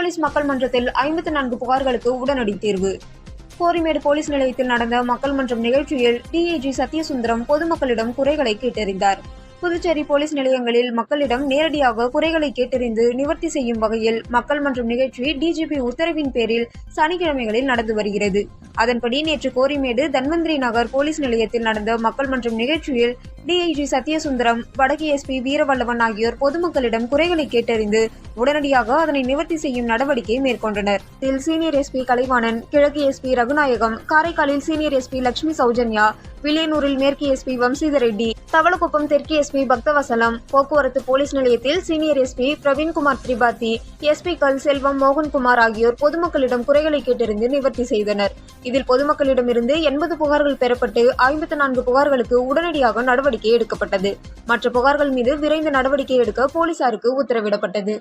Police மக்கள் மன்றத்தில் 54 புகார்களுக்கு உடனடி தீர்வு. கோரிமேடு போலீஸ் நிலையத்தில் நடந்த மக்கள் மன்றம் நிகழ்ச்சியில் டிஐஜி சத்யசுந்தரம் பொதுமக்களிடம் குறைகளை கேட்டறிந்தார். புதுச்சேரி போலீஸ் நிலையங்களில் மக்களிடம் நேரடியாக குறைகளை கேட்டறிந்து நிவர்த்தி செய்யும் வகையில் மக்கள் மன்றம் நிகழ்ச்சி டிஜிபி உத்தரவின் பேரில் சனிக்கிழமைகளில் நடந்து வருகிறது. அதன்படி நேற்று கோரிமேடு தன்வந்திரி நகர் போலீஸ் நிலையத்தில் நடந்த மக்கள் மன்றம் நிகழ்ச்சியில் டிஐஜி சத்யசுந்தரம், வடக்கு எஸ்பி வீரவல்லவன் ஆகியோர் பொதுமக்களிடம் குறைகளை கேட்டறிந்து உடனடியாக அதனை நிவர்த்தி செய்யும் நடவடிக்கை மேற்கொண்டனர். இதில் சீனியர் எஸ்பி கலைவாணன், கிழக்கு எஸ்பி ரகுநாயகம், காரைக்காலில் சீனியர் எஸ்பி லட்சுமி சௌஜன்யா, வில்லியனூரில் மேற்கு எஸ்பி வம்சிதர் ரெட்டி, தவளக்குப்பம் தெற்கு எஸ்பி பக்தவசலம், போக்குவரத்து போலீஸ் நிலையத்தில் சீனியர் எஸ்பி பிரவீன்குமார் திரிபாதி, எஸ்பிக்கள் செல்வம், மோகன்குமார் ஆகியோர் பொதுமக்களிடம் குறைகளை கேட்டறிந்து நிவர்த்தி செய்தனர். இதில் பொதுமக்களிடமிருந்து 80 புகார்கள் பெறப்பட்டு 54 புகார்களுக்கு உடனடியாக நடவடிக்கை எடுக்கப்பட்டது. மற்ற புகார்கள் மீது விரைந்து நடவடிக்கை எடுக்க போலீசாருக்கு உத்தரவிடப்பட்டது.